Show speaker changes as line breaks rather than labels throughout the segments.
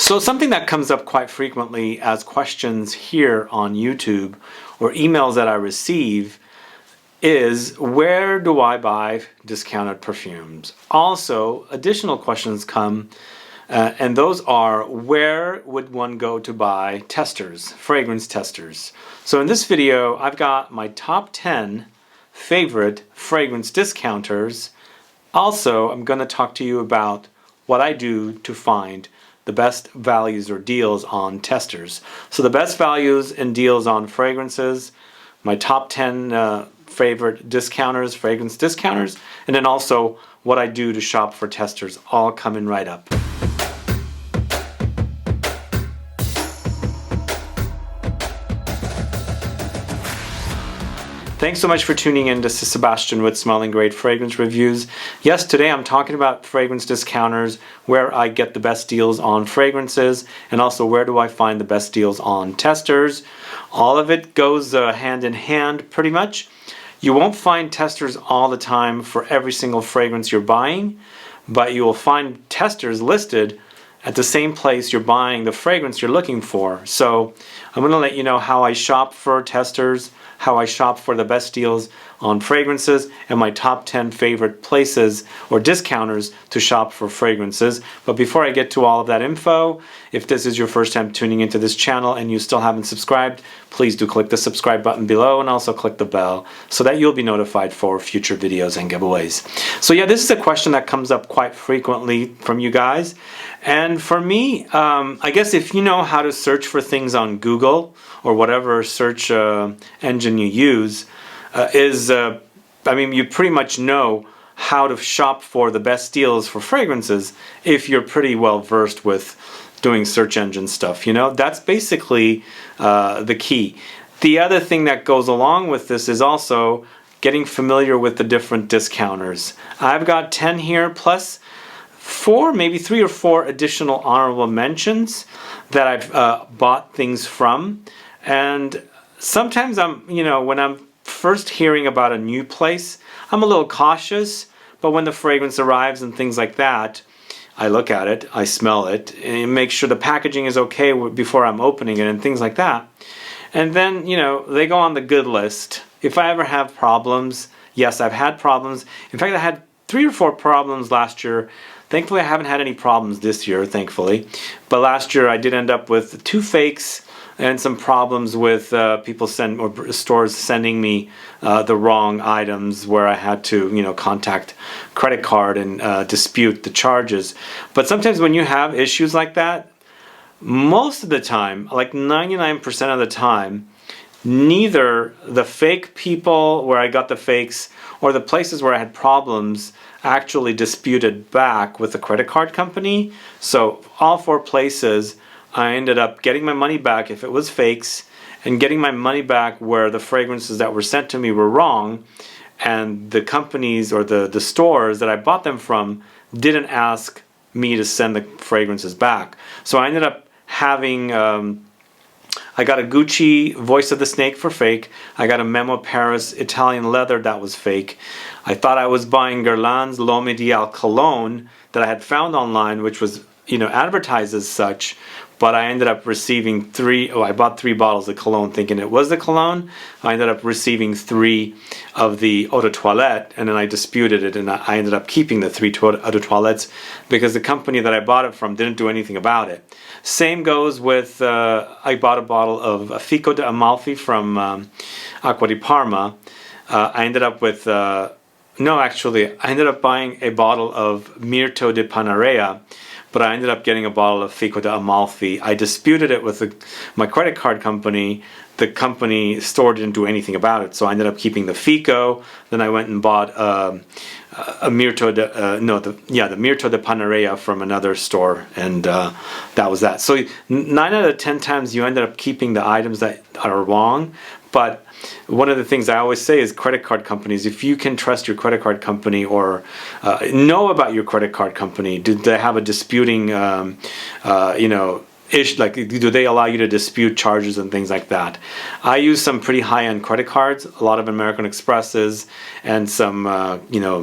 So something that comes up quite frequently as questions here on YouTube or emails that I receive is, where do I buy discounted perfumes? Also, additional questions come and those are, where would one go to buy testers, fragrance testers? So in this video, I've got my top 10 favorite fragrance discounters. Also, I'm going to talk to you about what I do to find the best values or deals on testers. So the best values and deals on fragrances, my top 10 favorite discounters, fragrance discounters, and then also what I do to shop for testers, all coming right up. Thanks so much for tuning in. This is Sebastian with Smelling Great Fragrance Reviews. Yes, today I'm talking about fragrance discounters, where I get the best deals on fragrances, and also where do I find the best deals on testers. All of it goes hand in hand pretty much. You won't find testers all the time for every single fragrance you're buying, but you will find testers listed at the same place you're buying the fragrance you're looking for. So I'm going to let you know how I shop for testers, how I shop for the best deals on fragrances, and my top 10 favorite places or discounters to shop for fragrances. But before I get to all of that info, if this is your first time tuning into this channel and you still haven't subscribed, please do click the subscribe button below and also click the bell so that you'll be notified for future videos and giveaways. So yeah, this is a question that comes up quite frequently from you guys. And for me, I guess if you know how to search for things on Google or whatever search engine you use, I mean, you pretty much know how to shop for the best deals for fragrances if you're pretty well versed with doing search engine stuff. You know, that's basically the key. The other thing that goes along with this is also getting familiar with the different discounters. I've got 10 here plus 4, maybe 3 or 4 additional honorable mentions that I've bought things from. And sometimes when I'm first hearing about a new place, I'm a little cautious, but when the fragrance arrives and things like that, I look at it, I smell it, and make sure the packaging is okay before I'm opening it and things like that. And then, they go on the good list. If I ever have problems, yes, I've had problems. In fact, I had 3 or 4 problems last year. Thankfully, I haven't had any problems this year, thankfully. But last year, I did end up with 2 fakes and some problems with people or stores sending me the wrong items, where I had to, contact credit card and dispute the charges. But sometimes when you have issues like that, most of the time, like 99% of the time, neither the fake people where I got the fakes or the places where I had problems actually disputed back with the credit card company. So all 4 places, I ended up getting my money back if it was fakes, and getting my money back where the fragrances that were sent to me were wrong, and the companies or the stores that I bought them from didn't ask me to send the fragrances back. So I ended up having I got a Gucci Voice of the Snake for fake. I got a Memo Paris Italian leather that was fake. I thought I was buying Guerlain's L'Homme Idéal cologne that I had found online, which was advertised as such, but I ended up receiving 3. I bought 3 bottles of cologne thinking it was the cologne. I ended up receiving 3 of the eau de toilette, and then I disputed it, and I ended up keeping the 3 eau de toilettes because the company that I bought it from didn't do anything about it. Same goes with, I bought a bottle of Fico de Amalfi from Acqua di Parma. I ended up with, I ended up buying a bottle of Mirto de Panarea, but I ended up getting a bottle of Fico de Amalfi. I disputed it with my credit card company. The company store didn't do anything about it, so I ended up keeping the Fico. Then I went and bought a Mirto de the Mirto de Panarea from another store, and that was that. So 9 out of 10 times you ended up keeping the items that are wrong. But one of the things I always say is credit card companies, if you can trust your credit card company or know about your credit card company, do they have a disputing, like, do they allow you to dispute charges and things like that? I use some pretty high-end credit cards, a lot of American Expresses, and some,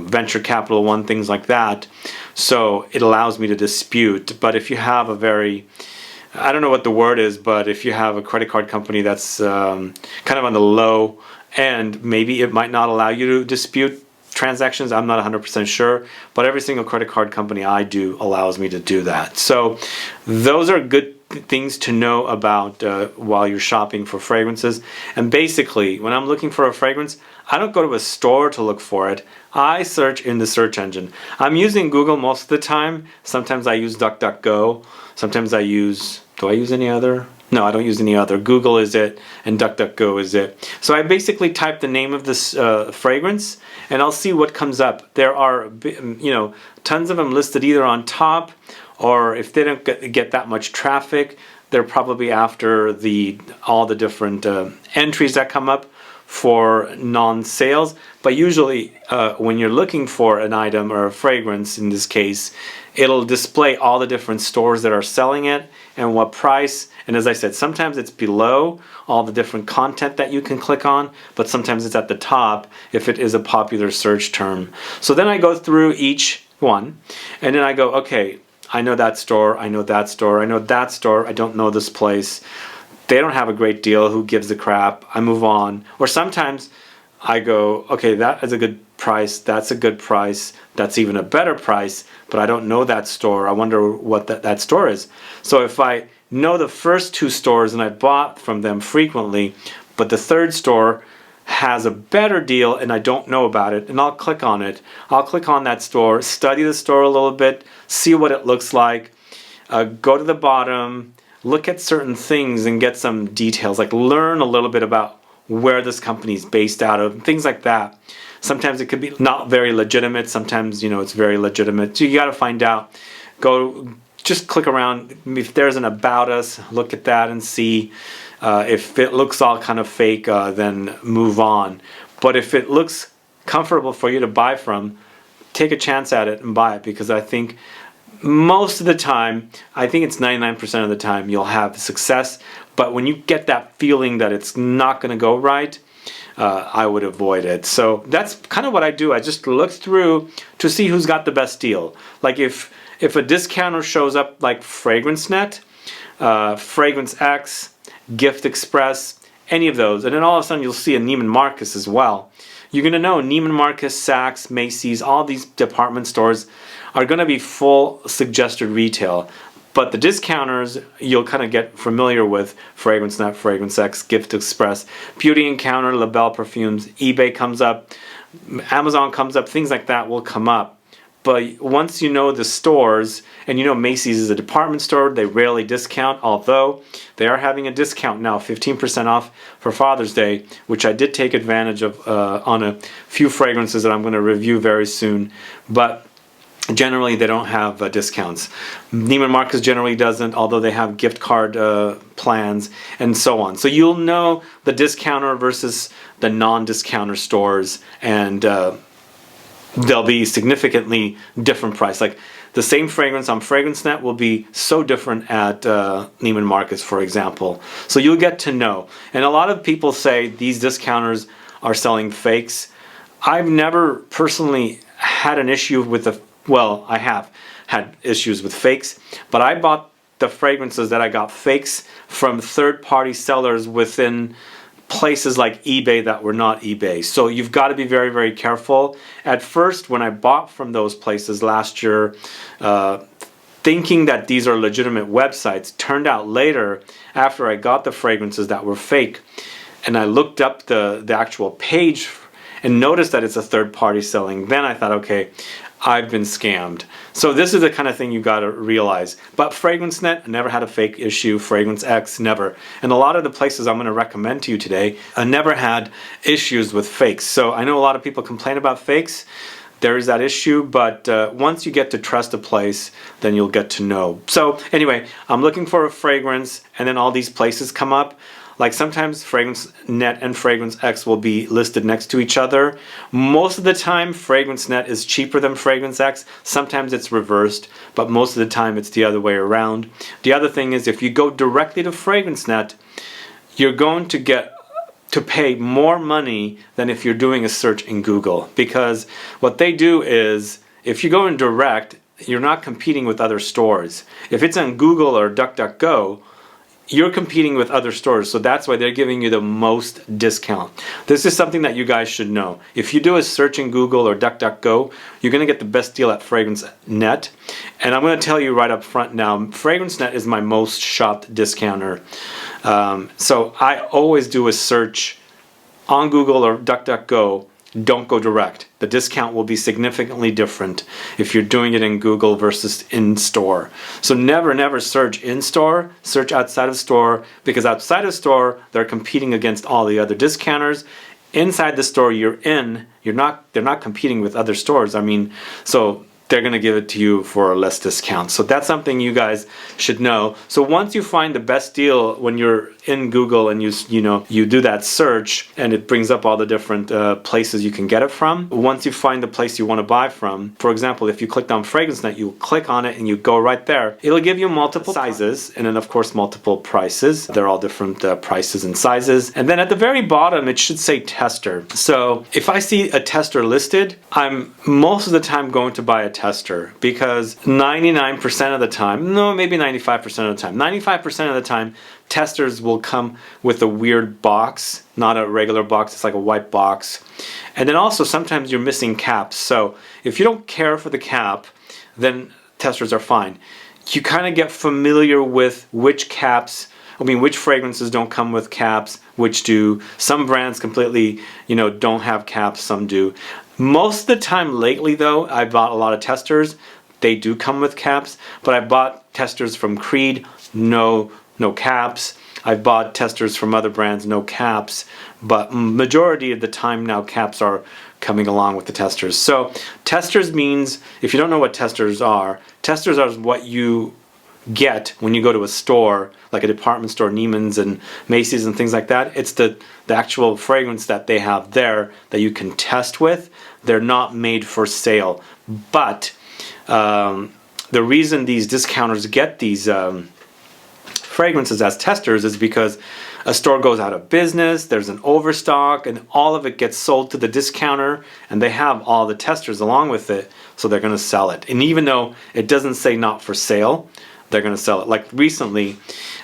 venture capital one, things like that. So it allows me to dispute. But if you have a very, I don't know what the word is, but if you have a credit card company that's kind of on the low end, maybe it might not allow you to dispute transactions. I'm not 100% sure, but every single credit card company I do allows me to do that. So those are good things to know about while you're shopping for fragrances. And basically, when I'm looking for a fragrance, I don't go to a store to look for it. I search in the search engine. I'm using Google most of the time. Sometimes I use DuckDuckGo. Sometimes I use, do I use any other? No, I don't use any other. Google is it, and DuckDuckGo is it. So I basically type the name of this fragrance, and I'll see what comes up. There are, you know, tons of them listed either on top, or if they don't get that much traffic, they're probably after all the different entries that come up for non-sales. But usually when you're looking for an item or a fragrance, in this case, it'll display all the different stores that are selling it and what price. And as I said, sometimes it's below all the different content that you can click on, but sometimes it's at the top if it is a popular search term. So then I go through each one, and then I go, okay, I know that store, I know that store, I know that store, I don't know this place. They don't have a great deal, who gives a crap? I move on. Or sometimes I go, okay, that is a good price, that's a good price, that's even a better price, but I don't know that store. I wonder what that store is. So if I know the first two stores and I bought from them frequently, but the third store has a better deal and I don't know about it, and I'll click on it. I'll click on that store, study the store a little bit, see what it looks like, go to the bottom, look at certain things and get some details, like learn a little bit about where this company is based out of, things like that. Sometimes it could be not very legitimate, sometimes, you know, it's very legitimate. So you got to find out. Just click around. If there's an about us, look at that and see. If it looks all kind of fake, then move on. But if it looks comfortable for you to buy from, take a chance at it and buy it, because I think most of the time, I think it's 99% of the time, you'll have success. But when you get that feeling that it's not going to go right, I would avoid it. So that's kind of what I do. I just look through to see who's got the best deal. Like if a discounter shows up like FragranceNet, Fragrance X, Gift Express, any of those, and then all of a sudden you'll see a Neiman Marcus as well. You're going to know Neiman Marcus, Saks, Macy's, all these department stores are going to be full suggested retail. But the discounters, you'll kind of get familiar with FragranceNet, Fragrance X, Gift Express, Beauty Encounter, LaBellePerfumes, eBay comes up, Amazon comes up, things like that will come up. But once you know the stores, and you know Macy's is a department store, they rarely discount, although they are having a discount now, 15% off for Father's Day, which I did take advantage of on a few fragrances that I'm going to review very soon. But generally they don't have discounts. Neiman Marcus generally doesn't, although they have gift card plans and so on. So you'll know the discounter versus the non-discounter stores, and they'll be significantly different price. Like the same fragrance on FragranceNet will be so different at Neiman Marcus, for example. So you'll get to know. And a lot of people say these discounters are selling fakes. I've never personally had an issue with well, I have had issues with fakes, but I bought the fragrances that I got fakes from third-party sellers within places like eBay that were not eBay. So you've got to be very, very careful. At first, when I bought from those places last year, thinking that these are legitimate websites, turned out later, after I got the fragrances that were fake, and I looked up the actual page and noticed that it's a third party selling, then I thought, okay, I've been scammed. So this is the kind of thing you got to realize. But FragranceNet, never had a fake issue. Fragrance X, never. And a lot of the places I'm going to recommend to you today, I never had issues with fakes. So I know a lot of people complain about fakes. There is that issue, but once you get to trust a place, then you'll get to know. So anyway, I'm looking for a fragrance, and then all these places come up. Like sometimes FragranceNet and Fragrance X will be listed next to each other. Most of the time, FragranceNet is cheaper than Fragrance X. Sometimes it's reversed, but most of the time it's the other way around. The other thing is, if you go directly to FragranceNet, you're going to get to pay more money than if you're doing a search in Google. Because what they do is, if you go in direct, you're not competing with other stores. If it's on Google or DuckDuckGo, you're competing with other stores, so that's why they're giving you the most discount. This is something that you guys should know. If you do a search in Google or DuckDuckGo, you're going to get the best deal at FragranceNet. And I'm going to tell you right up front now, FragranceNet is my most shopped discounter. So I always do a search on Google or DuckDuckGo. Don't go direct. The discount will be significantly different if you're doing it in Google versus in store. So never search in store, search outside of store, because outside of store they're competing against all the other discounters. Inside the store they're not competing with other stores. I mean, so they're going to give it to you for a less discount. So that's something you guys should know. So once you find the best deal when you're in Google and you do that search and it brings up all the different places you can get it from, once you find the place you want to buy from, for example, if you clicked on FragranceNet, you click on it and you go right there. It'll give you multiple sizes and then of course multiple prices. They're all different prices and sizes. And then at the very bottom it should say tester. So if I see a tester listed, I'm most of the time going to buy a tester, because 99% of the time, no, maybe 95% of the time, 95% of the time, testers will come with a weird box, not a regular box, it's like a white box. And then also sometimes you're missing caps. So if you don't care for the cap, then testers are fine. You kind of get familiar with which fragrances don't come with caps, which do. Some brands completely, don't have caps, some do. Most of the time lately though, I bought a lot of testers. They do come with caps, but I bought testers from Creed, no caps. I've bought testers from other brands, no caps, but majority of the time now caps are coming along with the testers. So testers means, if you don't know what testers are what you get when you go to a store, like a department store, Neiman's and Macy's and things like that. It's the actual fragrance that they have there that you can test with. They're not made for sale. But the reason these discounters get these fragrances as testers is because a store goes out of business, there's an overstock, and all of it gets sold to the discounter, and they have all the testers along with it, so they're going to sell it. And even though it doesn't say not for sale, they're going to sell it. Like recently,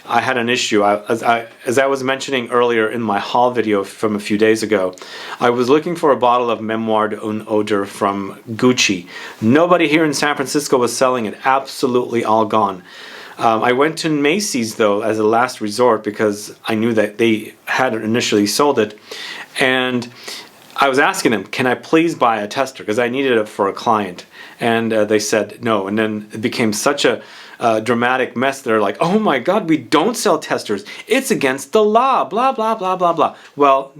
I had an issue. As I was mentioning earlier in my haul video from a few days ago, I was looking for a bottle of Mémoire Odeur from Gucci. Nobody here in San Francisco was selling it. Absolutely all gone. I went to Macy's though as a last resort because I knew that they had initially sold it, and I was asking them, can I please buy a tester, because I needed it for a client, and they said no. And then it became such a dramatic mess. They're like, oh my god, we don't sell testers, it's against the law, blah blah blah blah blah. Well,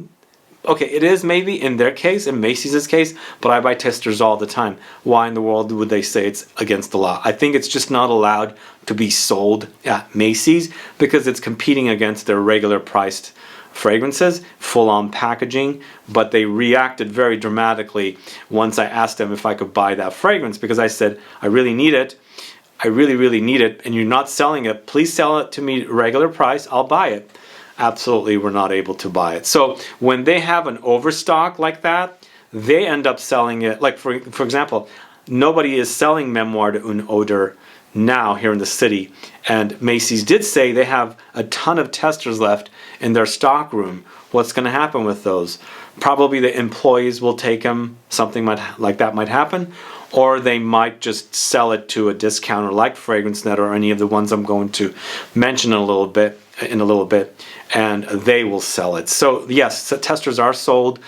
okay, it is maybe in their case, in Macy's case, but I buy testers all the time. Why in the world would they say it's against the law? I think it's just not allowed to be sold at Macy's because it's competing against their regular priced fragrances, full-on packaging. But they reacted very dramatically once I asked them if I could buy that fragrance, because I said, I really need it. I really need it, and you're not selling it. Please sell it to me regular price, I'll buy it. Absolutely, we're not able to buy it. So when they have an overstock like that, they end up selling it. Like for example, nobody is selling Mémoire Odeur now here in the city, and Macy's did say they have a ton of testers left in their stock room. What's going to happen with those? Probably the employees will take them. Something like that might happen, or they might just sell it to a discounter like FragranceNet or any of the ones I'm going to mention in a little bit, and they will sell it. So yes, testers are sold.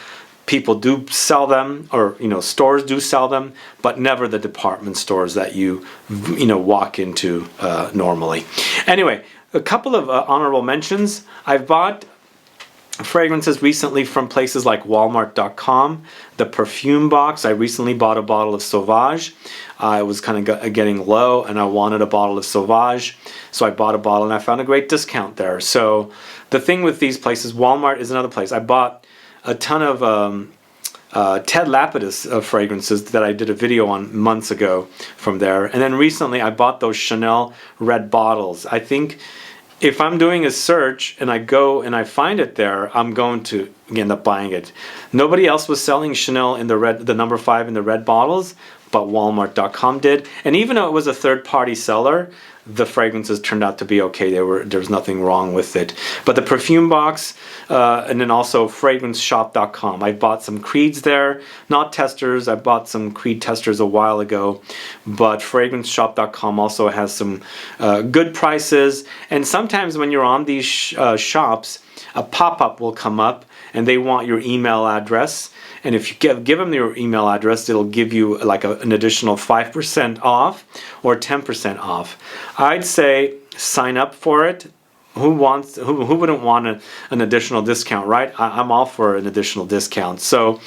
People do sell them, or stores do sell them, but never the department stores that you walk into normally. Anyway, a couple of honorable mentions. I've bought fragrances recently from places like Walmart.com, the Perfume box. I recently bought a bottle of Sauvage. I was kind of getting low and I wanted a bottle of Sauvage, so I bought a bottle and I found a great discount there. So the thing with these places, Walmart is another place. I bought a ton of Ted Lapidus fragrances that I did a video on months ago from there. And then recently I bought those Chanel red bottles. I think if I'm doing a search and I go and I find it there, I'm going to end up buying it. Nobody else was selling Chanel in the red, the number 5 in the red bottles, but Walmart.com did. And even though it was a third-party seller, the fragrances turned out to be okay. There was nothing wrong with it. But the Perfume Box, and then also FragranceShop.com. I bought some Creeds there, not testers. I bought some Creed testers a while ago, but FragranceShop.com also has some good prices. And sometimes when you're on these shops, a pop-up will come up, and they want your email address. And if you give them your email address, it'll give you like an additional 5% off or 10% off. I'd say sign up for it. Who wouldn't want an additional discount, right? I'm all for an additional discount. So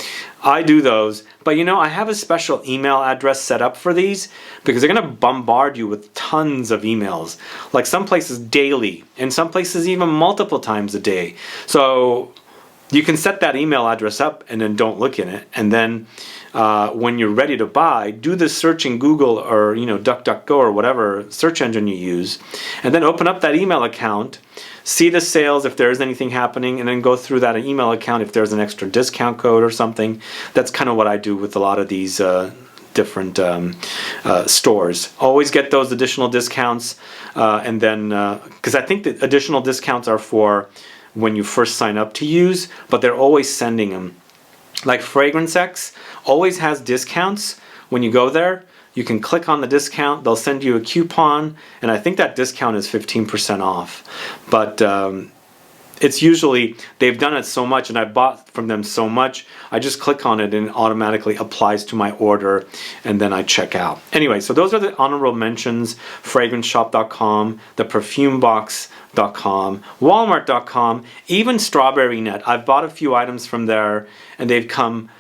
I do those. But you know, I have a special email address set up for these because they're going to bombard you with tons of emails. Like some places daily, and some places even multiple times a day. So you can set that email address up and then don't look in it. And then when you're ready to buy, do the search in Google or DuckDuckGo or whatever search engine you use, and then open up that email account, see the sales if there's anything happening, and then go through that email account if there's an extra discount code or something. That's kind of what I do with a lot of these different stores. Always get those additional discounts, and then because I think the additional discounts are for when you first sign up to use, but they're always sending them. Like Fragrance X always has discounts. When you go there, you can click on the discount, they'll send you a coupon, and I think that discount is 15% off. But it's usually, they've done it so much and I bought from them so much, I just click on it and it automatically applies to my order, and then I check out. Anyway, so those are the honorable mentions: FragranceShop.com, the PerfumeBox.com, Walmart.com, even STRAWBERRYNET. I've bought a few items from there and they've come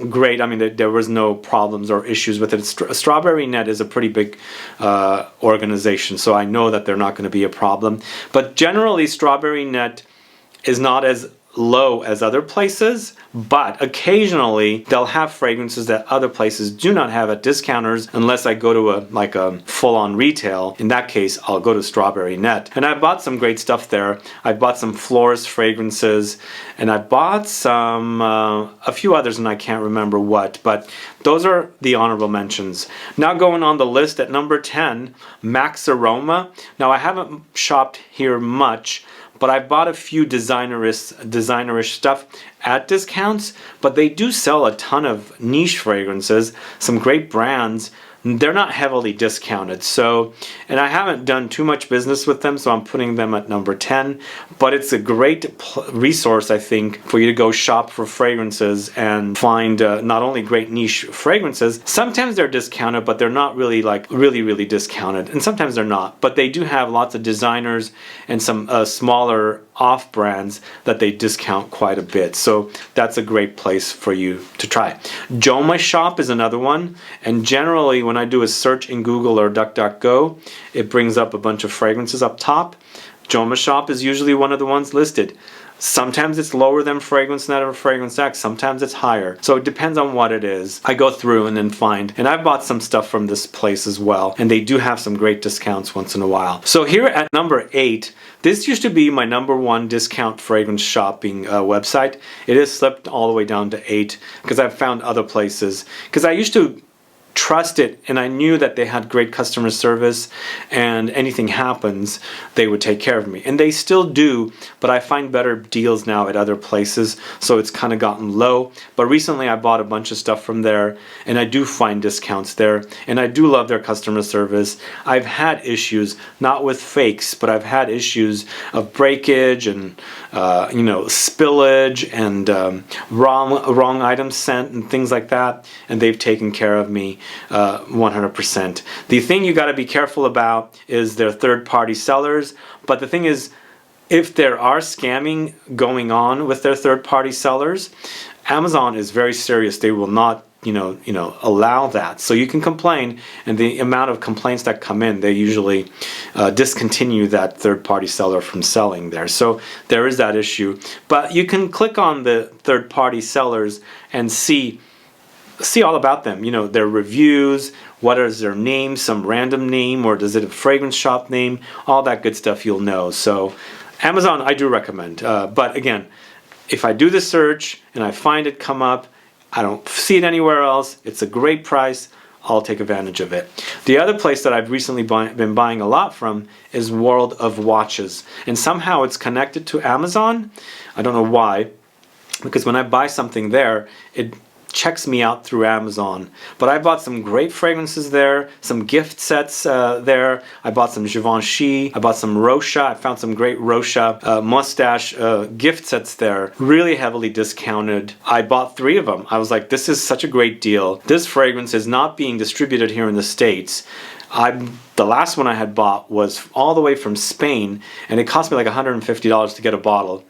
great. I mean, there was no problems or issues with it. STRAWBERRYNET is a pretty big organization, so I know that they're not going to be a problem. But generally, STRAWBERRYNET is not as low as other places, but occasionally they'll have fragrances that other places do not have at discounters, unless I go to a full-on retail. In that case, I'll go to STRAWBERRYNET. And I bought some great stuff there. I bought some florist fragrances, and I bought some a few others, and I can't remember what, but those are the honorable mentions. Now going on the list at number 10, MAXAROMA. Now I haven't shopped here much, but I bought a few designerish stuff at discounts, but they do sell a ton of niche fragrances, some great brands. They're not heavily discounted, so, and I haven't done too much business with them, so I'm putting them at number 10. But it's a great resource, I think, for you to go shop for fragrances and find not only great niche fragrances. Sometimes they're discounted, but they're not really really discounted, and sometimes they're not. But they do have lots of designers and some smaller off brands that they discount quite a bit, so that's a great place for you to try. JOMASHOP is another one, and generally when I do a search in Google or DuckDuckGo, it brings up a bunch of fragrances up top. JOMASHOP is usually one of the ones listed. Sometimes it's lower than FragranceNet or Fragrance X, sometimes it's higher. So it depends on what it is. I go through and then find, and I've bought some stuff from this place as well, and they do have some great discounts once in a while. So here at number 8, this used to be my number 1 discount fragrance shopping website. It has slipped all the way down to 8 because I've found other places. Because I used to trust it, and I knew that they had great customer service, and anything happens they would take care of me, and they still do, but I find better deals now at other places, so it's kind of gotten low. But recently I bought a bunch of stuff from there, and I do find discounts there, and I do love their customer service. I've had issues, not with fakes, but I've had issues of breakage and spillage and wrong items sent and things like that, and they've taken care of me 100%. The thing you got to be careful about is their third-party sellers, but the thing is, if there are scamming going on with their third-party sellers, Amazon is very serious. They will not allow that. So you can complain, and the amount of complaints that come in, they usually discontinue that third-party seller from selling there. So there is that issue. But you can click on the third-party sellers and see all about them, their reviews, what is their name, some random name, or does it a fragrance shop name, all that good stuff you'll know. So Amazon I do recommend, but again, if I do the search and I find it come up, I don't see it anywhere else, it's a great price, I'll take advantage of it. The other place that I've recently been buying a lot from is World of Watches. And somehow it's connected to Amazon. I don't know why. Because when I buy something there, it checks me out through Amazon. But I bought some great fragrances there, some gift sets there. I bought some Givenchy, I bought some Rochas. I found some great Rochas Moustache gift sets there, really heavily discounted. I bought 3 of them. I was like, this is such a great deal. This fragrance is not being distributed here in the States. The last one I had bought was all the way from Spain, and it cost me like $150 to get a bottle,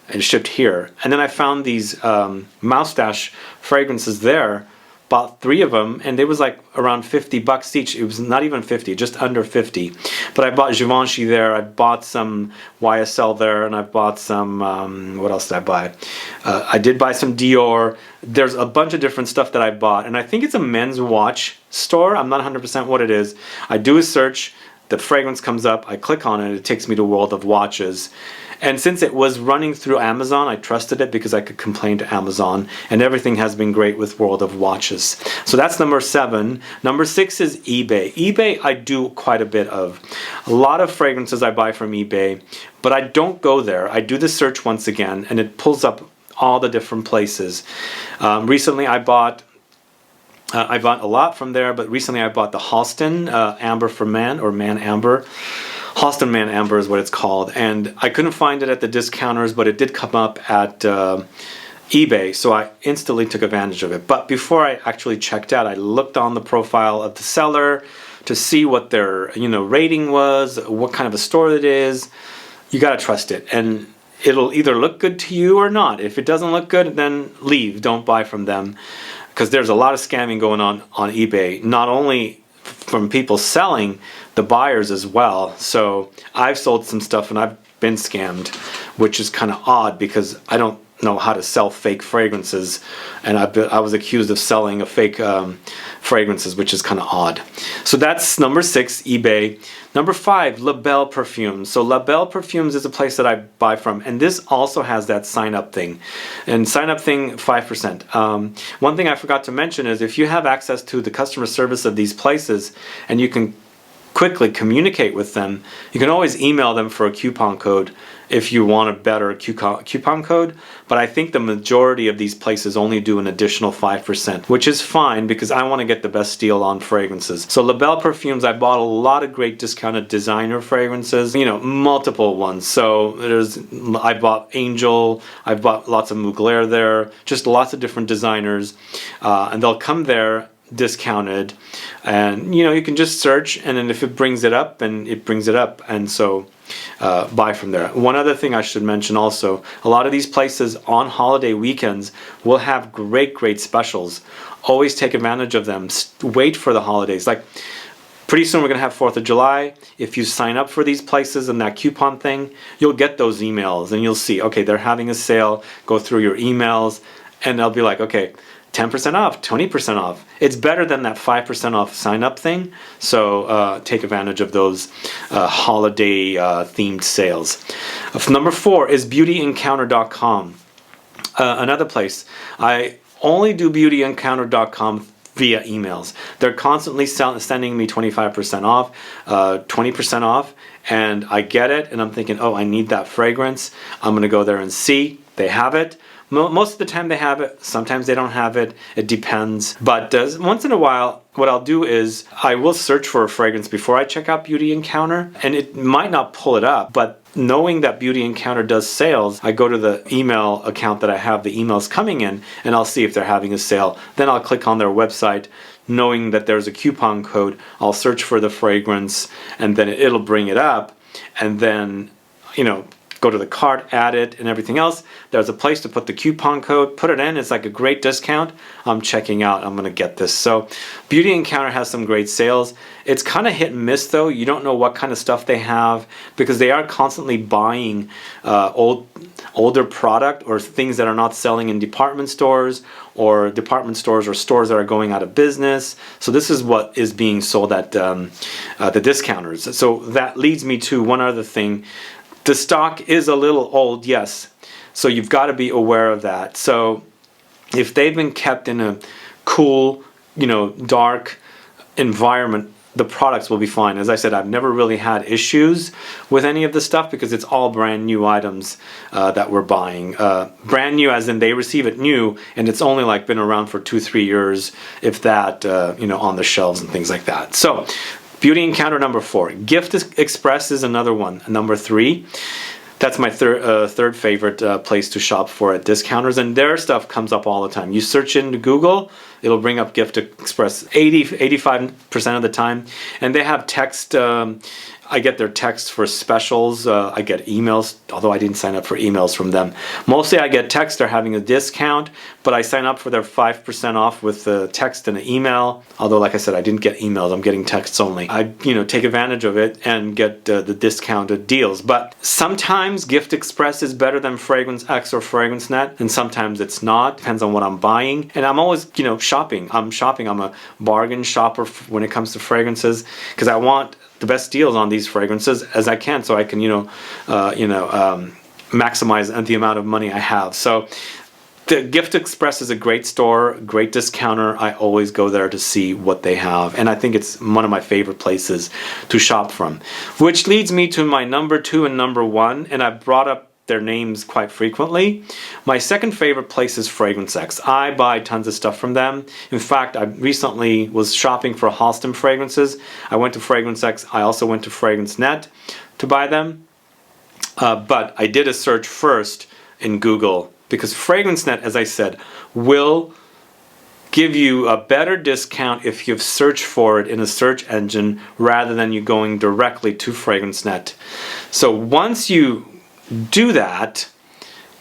and shipped here. And then I found these Moustache fragrances there, bought 3 of them, and it was like around $50 each. It was not even 50, just under 50. But I bought Givenchy there, I bought some YSL there, and I bought some, what else did I buy? I did buy some Dior. There's a bunch of different stuff that I bought, and I think it's a men's watch store. I'm not 100% what it is. I do a search, the fragrance comes up, I click on it, it takes me to World of Watches. And since it was running through Amazon, I trusted it because I could complain to Amazon, and everything has been great with World of Watches. So that's number 7. Number 6 is eBay. eBay I do quite a bit of. A lot of fragrances I buy from eBay, but I don't go there. I do the search once again, and it pulls up all the different places. Recently I bought a lot from there, but recently I bought the Halston Amber for Man, or Man Amber. Halston Man Amber is what it's called, and I couldn't find it at the discounters, but it did come up at eBay, so I instantly took advantage of it. But before I actually checked out, I looked on the profile of the seller to see what their rating was, what kind of a store it is. You gotta trust it, and it'll either look good to you or not. If it doesn't look good, then leave, don't buy from them, because there's a lot of scamming going on eBay, not only from people selling, the buyers as well. So I've sold some stuff and I've been scammed, which is kind of odd because I don't know how to sell fake fragrances, and I was accused of selling a fake fragrances, which is kind of odd. So that's number 6, eBay. Number 5, LABELLEPERFUMES. So LABELLEPERFUMES is a place that I buy from, and this also has that sign up thing. And sign up thing, 5%. One thing I forgot to mention is if you have access to the customer service of these places and you can quickly communicate with them, you can always email them for a coupon code if you want a better coupon code. But I think the majority of these places only do an additional 5%, which is fine because I want to get the best deal on fragrances. So LABELLEPERFUMES, I bought a lot of great discounted designer fragrances, multiple ones. So I bought Angel, I bought lots of Mugler there, just lots of different designers, and they'll come there discounted, and you can just search, and then if it brings it up, then it brings it up, and so buy from there. One other thing I should mention also, a lot of these places on holiday weekends will have great specials. Always take advantage of them. Wait for the holidays. Like pretty soon we're gonna have 4th of July. If you sign up for these places and that coupon thing, you'll get those emails and you'll see, okay, they're having a sale. Go through your emails and they'll be like, okay, 10% off, 20% off. It's better than that 5% off sign up thing. So take advantage of those holiday themed sales. Number 4 is beautyencounter.com. Another place. I only do beautyencounter.com via emails. They're constantly sending me 25% off, 20% off, and I get it and I'm thinking, oh, I need that fragrance. I'm gonna go there and see. They have it. Most of the time they have it, sometimes they don't have it, it depends. But once in a while, what I'll do is I will search for a fragrance before I check out Beauty Encounter, and it might not pull it up, but knowing that Beauty Encounter does sales, I go to the email account that I have the emails coming in, and I'll see if they're having a sale. Then I'll click on their website, knowing that there's a coupon code. I'll search for the fragrance, and then it'll bring it up, and then, go to the cart, add it, and everything else. There's a place to put the coupon code, put it in, it's like a great discount. I'm checking out, I'm gonna get this. So Beauty Encounter has some great sales. It's kind of hit and miss though. You don't know what kind of stuff they have because they are constantly buying older product or things that are not selling in department stores or stores that are going out of business. So this is what is being sold at the discounters. So that leads me to one other thing. The stock is a little old, yes. So you've got to be aware of that. So if they've been kept in a cool, dark environment, the products will be fine. As I said, I've never really had issues with any of the stuff because it's all brand new items that we're buying. Brand new as in they receive it new, and it's only like been around for 2-3 years, if that, you know, on the shelves and things like that. So Beauty Encounter number 4. Gift Express is another one, number 3. That's my third favorite place to shop for at discounters, and their stuff comes up all the time. You search into Google, it'll bring up Gift Express 85% of the time, and they have text. I get their texts for specials. I get emails, although I didn't sign up for emails from them. Mostly I get text. They're having a discount, but I sign up for their 5% off with the text and an email. Although, like I said, I didn't get emails. I'm getting texts only. I, you know, take advantage of it and get the discounted deals. But sometimes Gift Express is better than Fragrance X or Fragrance Net, and sometimes it's not. Depends on what I'm buying. And I'm always, you know, shopping. I'm a bargain shopper when it comes to fragrances because I want the best deals on these fragrances as I can, so I can, maximize the amount of money I have. So the Gift Express is a great store, great discounter. I always go there to see what they have, and I think it's one of my favorite places to shop from. Which leads me to my number 2 and number 1, and I've brought up their names quite frequently. My second favorite place is Fragrance X. I buy tons of stuff from them. In fact, I recently was shopping for Halston fragrances. I went to Fragrance X. I also went to Fragrance Net to buy them. But I did a search first in Google because Fragrance Net, as I said, will give you a better discount if you've searched for it in a search engine rather than you going directly to Fragrance Net. So once you do that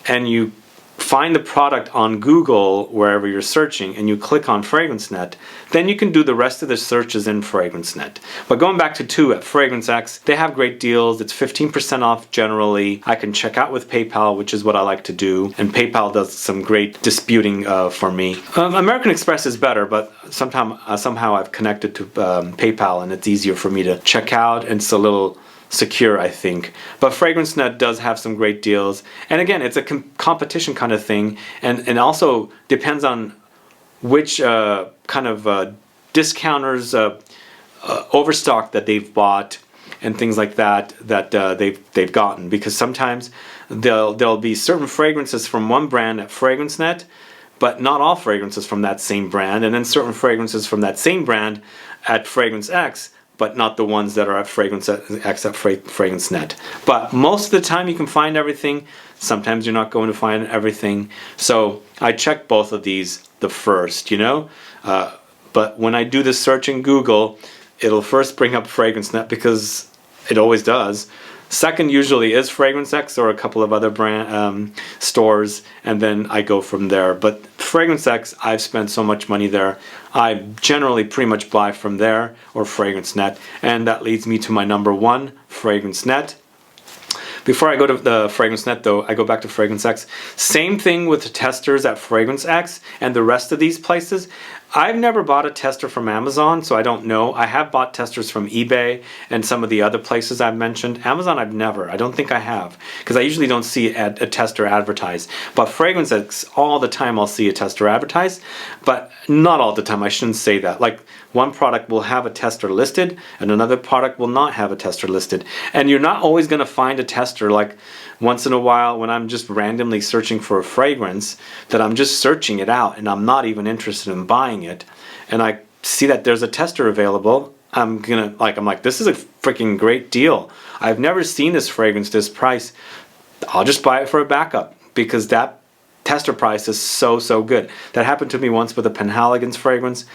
and you find the product on Google wherever you're searching and you click on Fragrance Net, then you can do the rest of the searches in Fragrance Net. But going back to 2 at Fragrance X, they have great deals. It's 15% off generally. I can check out with PayPal, which is what I like to do, and PayPal does some great disputing for me. American Express is better, but somehow I've connected to PayPal and it's easier for me to check out, and it's a little secure, I think. But Fragrance Net does have some great deals, and again, it's a competition kind of thing, and also depends on which kind of discounters overstock that they've bought and things like that they've gotten, because sometimes there'll be certain fragrances from one brand at Fragrance Net, but not all fragrances from that same brand, and then certain fragrances from that same brand at Fragrance X, but not the ones that are at Fragrance X at Fragrance Net. But most of the time you can find everything. Sometimes you're not going to find everything. So I check both of these the first, you know. But when I do the search in Google, it'll first bring up Fragrance Net because it always does. Second usually is Fragrance X or a couple of other brand stores, and then I go from there. But Fragrance X, I've spent so much money there. I generally pretty much buy from there or Fragrance Net, and that leads me to my number 1, Fragrance Net. Before I go to the Fragrance Net though, I go back to Fragrance X. Same thing with the testers at Fragrance X and the rest of these places. I've never bought a tester from Amazon, so I don't know. I have bought testers from eBay and some of the other places I've mentioned. Amazon I've never. I don't think I have, because I usually don't see a tester advertised. But Fragrance X, all the time I'll see a tester advertised, but not all the time. I shouldn't say that. Like, one product will have a tester listed and another product will not have a tester listed. And you're not always going to find a tester. Like, once in a while when I'm just randomly searching for a fragrance, that I'm just searching it out and I'm not even interested in buying it, and I see that there's a tester available, I'm like, this is a freaking great deal. I've never seen this fragrance this price. I'll just buy it for a backup because that tester price is so good. That happened to me once with a Penhaligon's fragrance.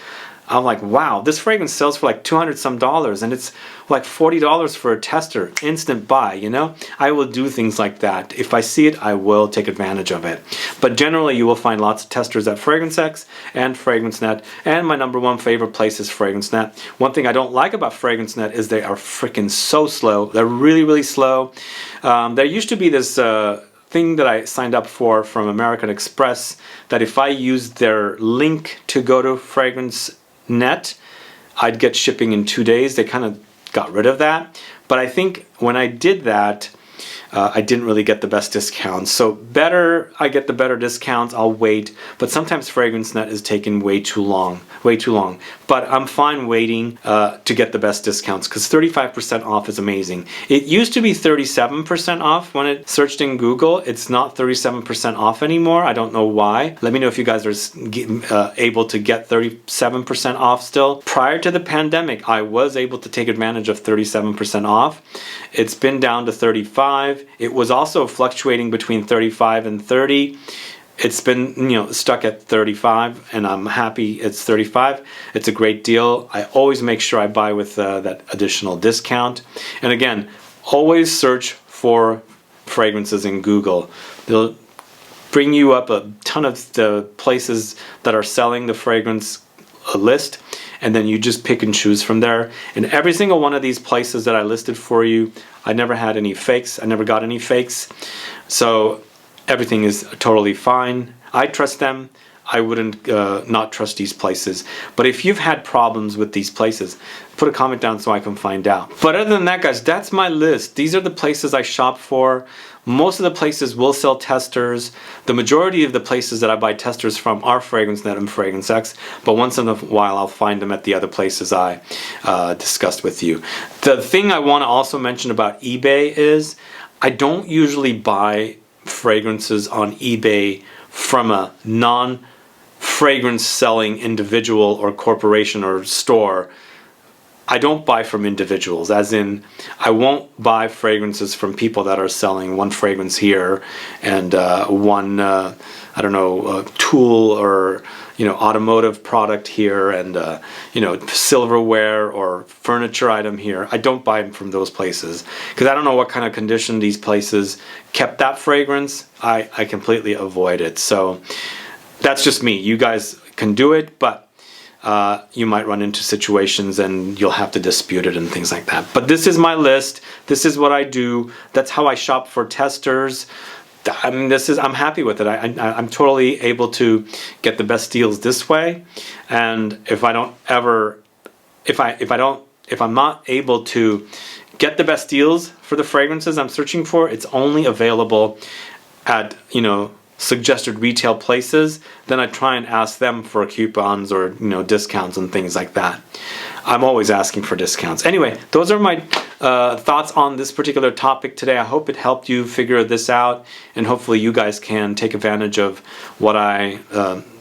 I'm like, wow, this fragrance sells for like $200 some, and it's like $40 for a tester. Instant buy, you know? I will do things like that. If I see it, I will take advantage of it. But generally, you will find lots of testers at Fragrance X and Fragrance Net, and my number 1 favorite place is Fragrance Net. One thing I don't like about Fragrance Net is they are freaking so slow. They're really slow. There used to be this thing that I signed up for from American Express, that if I used their link to go to Fragrance Net, I'd get shipping in 2 days. They kind of got rid of that. But I think when I did that, I didn't really get the best discounts. So better I get the better discounts, I'll wait. But sometimes FragranceNet is taking way too long. But I'm fine waiting to get the best discounts because 35% off is amazing. It used to be 37% off when it searched in Google. It's not 37% off anymore. I don't know why. Let me know if you guys are able to get 37% off still. Prior to the pandemic, I was able to take advantage of 37% off. It's been down to 35. It was also fluctuating between 35 and 30. It's been, you know, stuck at 35, and I'm happy it's 35. It's a great deal. I always make sure I buy with that additional discount. And again, always search for fragrances in Google. They'll bring you up a ton of the places that are selling the fragrance list, and then you just pick and choose from there. And every single one of these places that I listed for you, I never had any fakes. I never got any fakes. So everything is totally fine. I trust them. I wouldn't not trust these places. But if you've had problems with these places, put a comment down so I can find out. But other than that, guys, that's my list. These are the places I shop for. Most of the places will sell testers. The majority of the places that I buy testers from are FragranceNet and FragranceX, but once in a while I'll find them at the other places I discussed with you. The thing I want to also mention about eBay is I don't usually buy fragrances on eBay from a non-fragrance selling individual or corporation or store. I don't buy from individuals, as in I won't buy fragrances from people that are selling one fragrance here and one I don't know, tool or, you know, automotive product here and you know, silverware or furniture item here. I don't buy them from those places because I don't know what kind of condition these places kept that fragrance. I completely avoid it. So that's just me. You guys can do it, but you might run into situations and you'll have to dispute it and things like that. But this is my list. This is what I do. That's how I shop for testers. I mean, I'm happy with it. I'm totally able to get the best deals this way. And if I'm not able to get the best deals for the fragrances I'm searching for, it's only available at, you know, suggested retail places. Then I try and ask them for coupons or, you know, discounts and things like that. I'm always asking for discounts. Anyway, those are my thoughts on this particular topic today. I hope it helped you figure this out, and hopefully you guys can take advantage of what I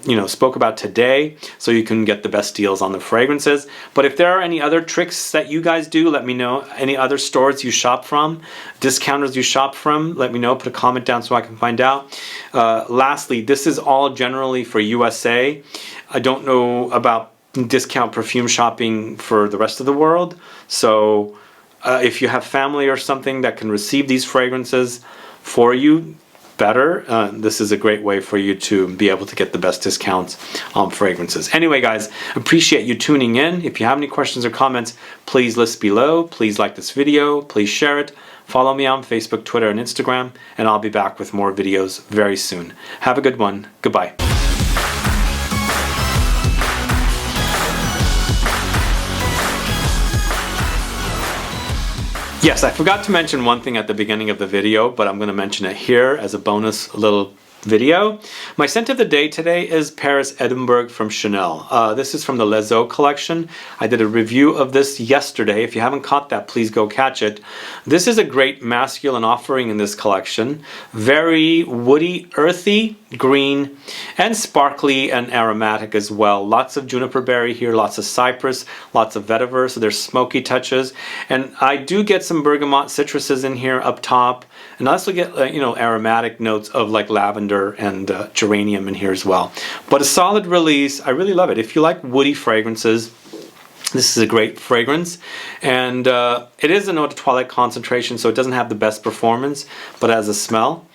you know, spoke about today, so you can get the best deals on the fragrances. But if there are any other tricks that you guys do, let me know. Any other stores you shop from, discounters you shop from, let me know. Put a comment down so I can find out. Lastly, this is all generally for USA. I don't know about discount perfume shopping for the rest of the world. So if you have family or something that can receive these fragrances for you, better. This is a great way for you to be able to get the best discounts on fragrances. Anyway, guys, appreciate you tuning in. If you have any questions or comments, please list below. Please like this video. Please share it. Follow me on Facebook, Twitter, and Instagram, and I'll be back with more videos very soon. Have a good one. Goodbye. Yes, I forgot to mention one thing at the beginning of the video, but I'm going to mention it here as a bonus little video. My scent of the day today is Paris Edinburgh from Chanel. This is from the Les Eaux collection. I did a review of this yesterday. If you haven't caught that, please go catch it. This is a great masculine offering in this collection. Very woody, earthy, green, and sparkly and aromatic as well. Lots of juniper berry here, lots of cypress, lots of vetiver, so there's smoky touches. And I do get some bergamot citruses in here up top. And I also get, you know, aromatic notes of like lavender and geranium in here as well. But a solid release. I really love it. If you like woody fragrances, this is a great fragrance. And it is an eau de toilette concentration, so it doesn't have the best performance, but as a smell,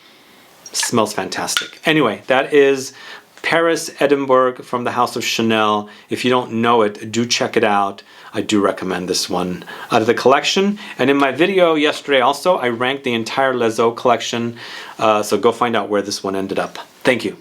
smells fantastic. Anyway, that is Paris Edinburgh from the House of Chanel. If you don't know it, do check it out. I do recommend this one out of the collection. And in my video yesterday also, I ranked the entire Les Eaux collection. So go find out where this one ended up. Thank you.